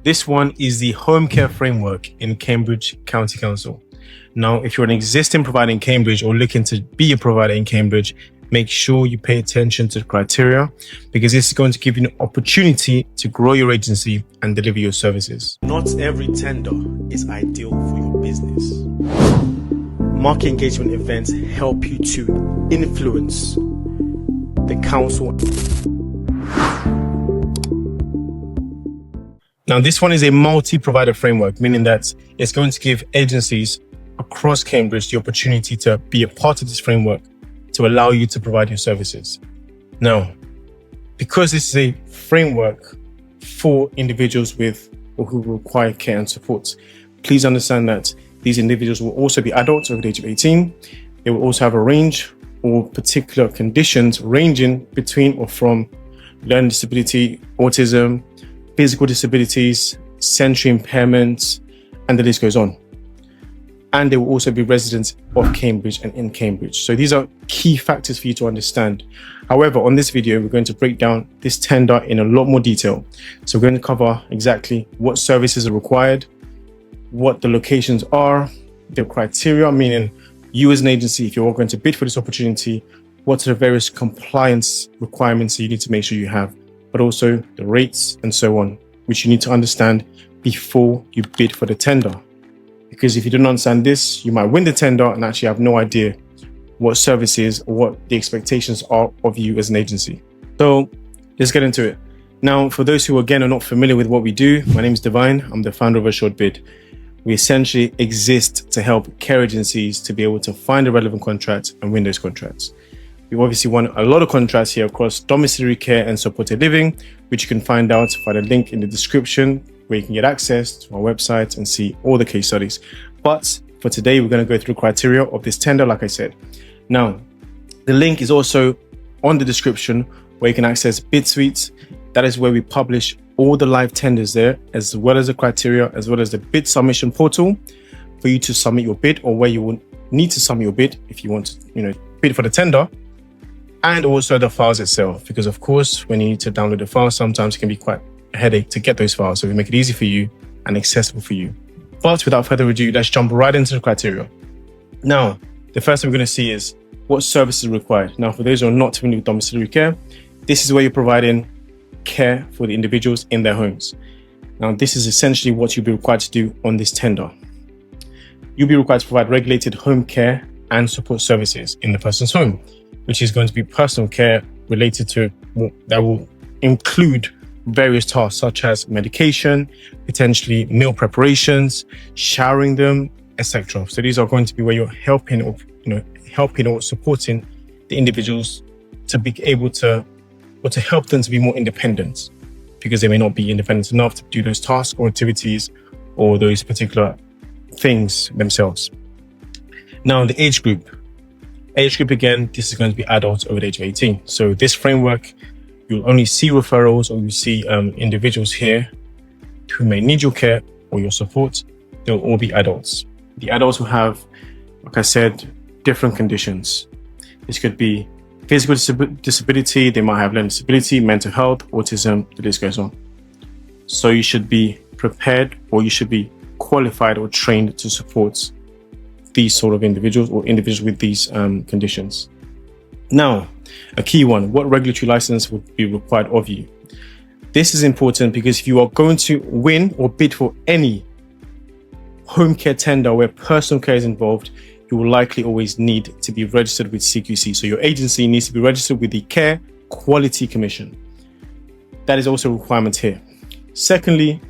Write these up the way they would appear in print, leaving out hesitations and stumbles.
This one is the Home Care Framework in Cambridge County Council. Now, if you're an existing provider in Cambridge or looking to be a provider in Cambridge, make sure you pay attention to the criteria, because this is going to give you an opportunity to grow your agency and deliver your services. Not every tender is ideal for your business. Market engagement events help you to influence the council. Now, this one is a multi-provider framework, meaning that it's going to give agencies across Cambridge the opportunity to be a part of this framework to allow you to provide your services. Now, because this is a framework for individuals with or who require care and support, please understand that these individuals will also be adults over the age of 18. They will also have a range or particular conditions ranging between or from learning disability, autism, physical disabilities, sensory impairments, and the list goes on. And they will also be residents of Cambridge and in Cambridge. So these are key factors for you to understand. However, on this video, we're going to break down this tender in a lot more detail. So we're going to cover exactly what services are required, what the locations are, the criteria, meaning you as an agency, if you're going to bid for this opportunity, what are the various compliance requirements that you need to make sure you have, but also the rates and so on, which you need to understand before you bid for the tender. Because if you don't understand this, you might win the tender and actually have no idea what services or what the expectations are of you as an agency. So let's get into it. Now, for those who again are not familiar with what we do, my name is Divine. I'm the founder of A Short Bid. We essentially exist to help care agencies to be able to find a relevant contract and win those contracts. We obviously won a lot of contracts here across domiciliary care and supported living, which you can find out by the link in the description, where you can get access to our website and see all the case studies. But for today, we're going to go through the criteria of this tender, like I said. Now, the link is also on the description where you can access Bid Suite. That is where we publish all the live tenders there, as well as the criteria, as well as the bid submission portal for you to submit your bid, or where you will need to submit your bid if you want to, bid for the tender. And also the files itself, because of course, when you need to download the files, sometimes it can be quite a headache to get those files. So we make it easy for you and accessible for you. But without further ado, let's jump right into the criteria. Now, the first thing we're going to see is what services are required. Now, for those who are not familiar with domiciliary care, this is where you're providing care for the individuals in their homes. Now, this is essentially what you'll be required to do on this tender. You'll be required to provide regulated home care and support services in the person's home, which is going to be personal care related to that will include various tasks such as medication, potentially meal preparations, showering them, etc. So these are going to be where you're helping or supporting the individuals to be able to, or to help them to be more independent, because they may not be independent enough to do those tasks or activities or those particular things themselves. Now, the age group again, this is going to be adults over the age of 18. So this framework, you'll only see referrals, or you see individuals here who may need your care or your support. They'll all be adults. The adults will have, like I said, different conditions. This could be physical disability, they might have learning disability, mental health, autism, the list goes on. So you should be prepared, or you should be qualified or trained to support these sort of individuals or individuals with these conditions. Now, a key one, what regulatory license would be required of you? This is important because if you are going to win or bid for any home care tender where personal care is involved, you will likely always need to be registered with CQC. So your agency needs to be registered with the Care Quality Commission. That is also a requirement here. Secondly,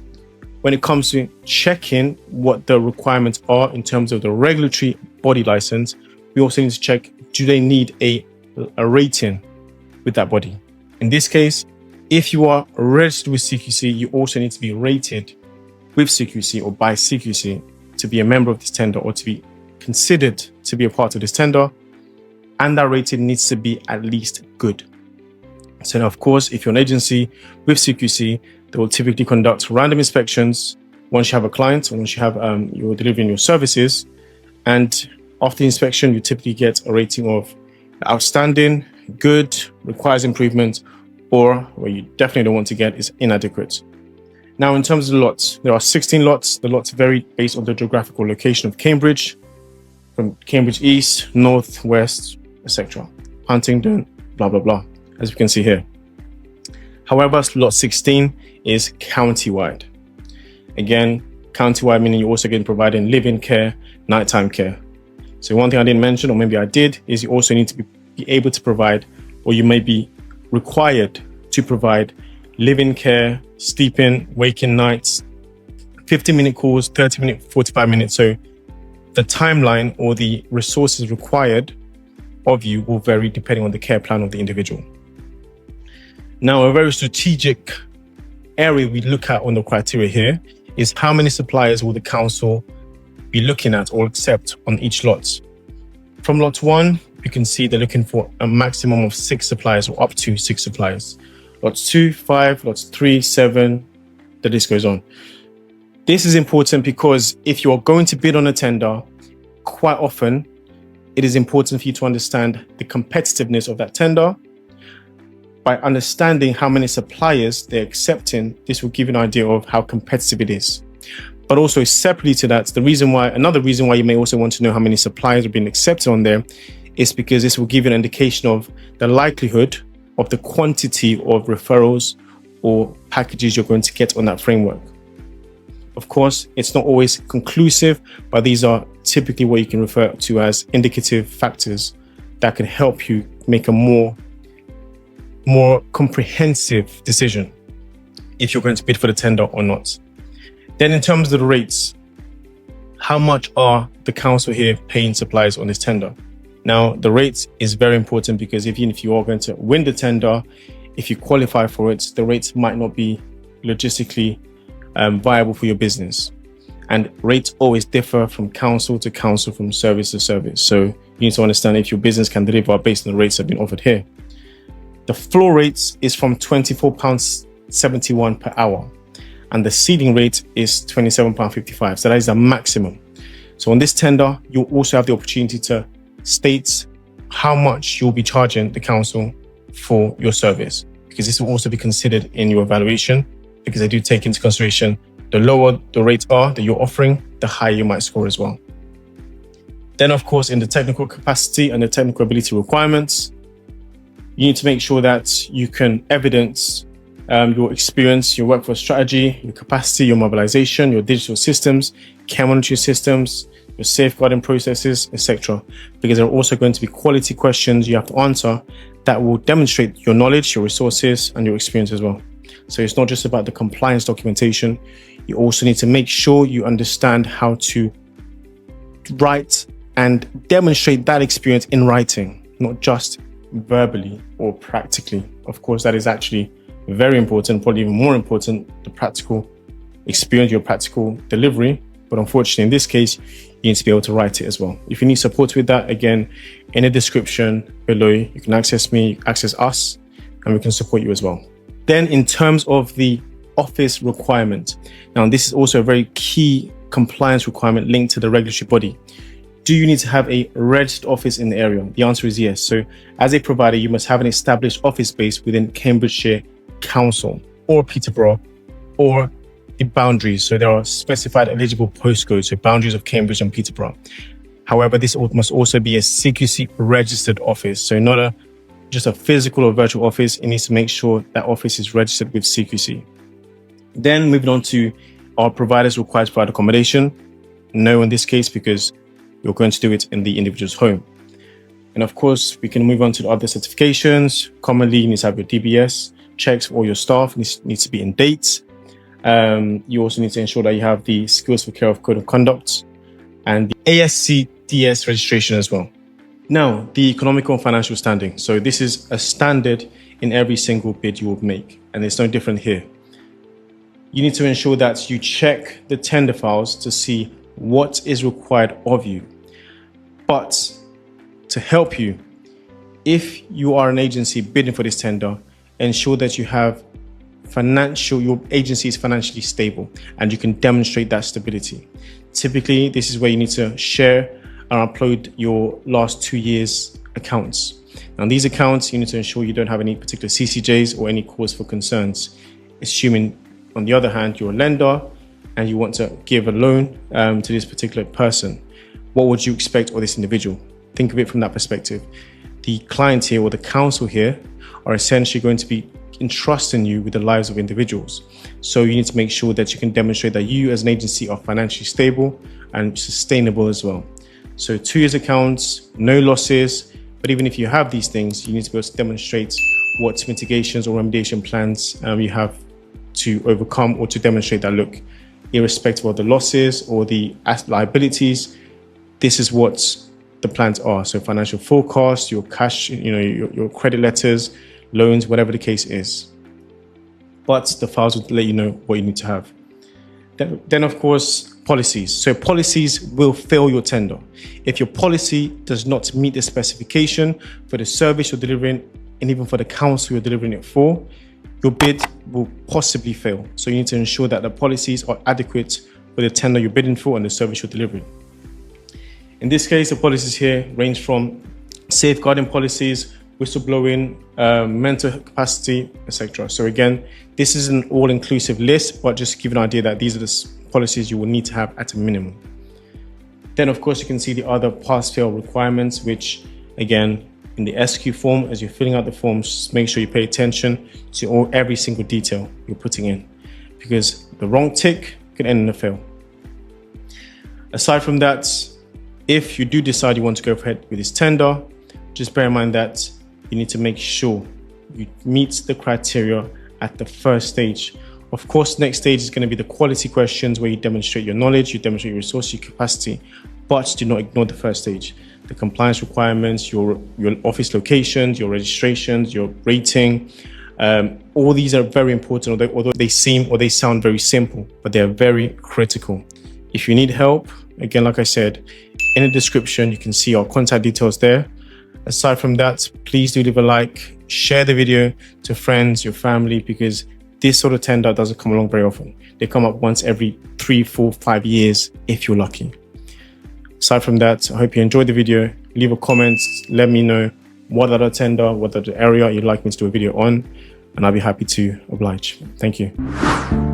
when it comes to checking what the requirements are in terms of the regulatory body license, we also need to check, do they need a rating with that body? In this case, if you are registered with CQC, you also need to be rated with CQC or by CQC to be a member of this tender or to be considered to be a part of this tender. And that rating needs to be at least good. So now, of course, if you're an agency with CQC, they will typically conduct random inspections once you have a client, or once you have you're delivering your services. And after the inspection, you typically get a rating of outstanding, good, requires improvement, or what you definitely don't want to get is inadequate. Now, in terms of the lots, there are 16 lots. The lots vary based on the geographical location of Cambridge, from Cambridge East, North, West, etc. Huntingdon, blah, blah, blah, as you can see here. However, lot 16 is county-wide. Again, county-wide meaning you're also going to provide live-in care, nighttime care. So one thing I didn't mention, or maybe I did, is you also need to be able to provide, or you may be required to provide live-in care, sleep-in, wake-in nights, 15-minute calls, 30-minute, 45 minutes. So the timeline or the resources required of you will vary depending on the care plan of the individual. Now, a very strategic area we look at on the criteria here is how many suppliers will the council be looking at or accept on each lot. From lot 1, you can see they're looking for a maximum of 6 suppliers or up to 6 suppliers. Lots 2, 5, lots 3, 7, the list goes on. This is important because if you are going to bid on a tender, quite often it is important for you to understand the competitiveness of that tender. By understanding how many suppliers they're accepting, this will give you an idea of how competitive it is. But also separately to that, another reason why you may also want to know how many suppliers are being accepted on there is because this will give you an indication of the likelihood of the quantity of referrals or packages you're going to get on that framework. Of course, it's not always conclusive, but these are typically what you can refer to as indicative factors that can help you make a more comprehensive decision if you're going to bid for the tender or not. Then in terms of the rates, how much are the council here paying suppliers on this tender? Now, the rates is very important because even if you are going to win the tender, if you qualify for it, the rates might not be logistically viable for your business. And rates always differ from council to council, from service to service. So you need to understand if your business can deliver based on the rates that have been offered here. The floor rates is from £24.71 per hour. And the ceiling rate is £27.55. So that is the maximum. So on this tender, you also have the opportunity to state how much you'll be charging the council for your service, because this will also be considered in your evaluation, because they do take into consideration the lower the rates are that you're offering, the higher you might score as well. Then, of course, in the technical capacity and the technical ability requirements, you need to make sure that you can evidence your experience, your workforce strategy, your capacity, your mobilization, your digital systems, care monitoring systems, your safeguarding processes, etc. Because there are also going to be quality questions you have to answer that will demonstrate your knowledge, your resources, and your experience as well. So it's not just about the compliance documentation. You also need to make sure you understand how to write and demonstrate that experience in writing, not just verbally or practically. Of course, that is actually very important, probably even more important, the practical experience, your practical delivery. But unfortunately, in this case, you need to be able to write it as well. If you need support with that, again, in the description below, you can access me, access us, and we can support you as well. Then in terms of the office requirement, now this is also a very key compliance requirement linked to the regulatory body. Do you need to have a registered office in the area? The answer is yes. So as a provider, you must have an established office space within Cambridgeshire Council or Peterborough or the boundaries. So there are specified eligible postcodes, so boundaries of Cambridge and Peterborough. However, this must also be a CQC registered office. So not just a physical or virtual office. It needs to make sure that office is registered with CQC. Then moving on to, are providers required to provide accommodation? No, in this case, because you're going to do it in the individual's home. And of course, we can move on to the other certifications. Commonly, you need to have your DBS checks for all your staff, needs to be in date. You also need to ensure that you have the Skills for Care of Code of Conduct and the ASCDS registration as well. Now, the economical and financial standing. So this is a standard in every single bid you will make, and it's no different here. You need to ensure that you check the tender files to see what is required of you. But to help you, if you are an agency bidding for this tender, ensure that you have your agency is financially stable and you can demonstrate that stability. Typically, this is where you need to share and upload your last 2 years accounts. Now, these accounts, you need to ensure you don't have any particular CCJs or any cause for concerns, assuming on the other hand, you're a lender and you want to give a loan to this particular person, what would you expect of this individual? Think of it from that perspective. The client here or the council here are essentially going to be entrusting you with the lives of individuals. So you need to make sure that you can demonstrate that you as an agency are financially stable and sustainable as well. So 2 years accounts, no losses, but even if you have these things, you need to be able to demonstrate what mitigations or remediation plans you have to overcome or to demonstrate that, look, irrespective of the losses or the liabilities, this is what the plans are. So financial forecast, your cash, your credit letters, loans, whatever the case is. But the files will let you know what you need to have. Then of course, policies. So policies will fail your tender. If your policy does not meet the specification for the service you're delivering, and even for the council you're delivering it for, your bid will possibly fail. So you need to ensure that the policies are adequate for the tender you're bidding for and the service you're delivering. In this case, the policies here range from safeguarding policies, whistleblowing, mental capacity, etc. So again, this is an all-inclusive list, but just to give you an idea that these are the policies you will need to have at a minimum. Then of course you can see the other pass-fail requirements, which again, in the SQ form, as you're filling out the forms, just make sure you pay attention to every single detail you're putting in, because the wrong tick could end in a fail. Aside from that, if you do decide you want to go ahead with this tender, just bear in mind that you need to make sure you meet the criteria at the first stage. Of course, next stage is going to be the quality questions where you demonstrate your knowledge, you demonstrate your resource, your capacity, but do not ignore the first stage. The compliance requirements, your office locations, your registrations, your rating, all these are very important, although they seem or they sound very simple, but they're very critical. If you need help, again, like I said, in the description, you can see our contact details there. Aside from that, please do leave a like, share the video to friends, your family, because this sort of tender doesn't come along very often. They come up once every 3, 4, 5 years, if you're lucky. Aside from that, I hope you enjoyed the video. Leave a comment, let me know what other tender, what other area you'd like me to do a video on, and I'll be happy to oblige. Thank you.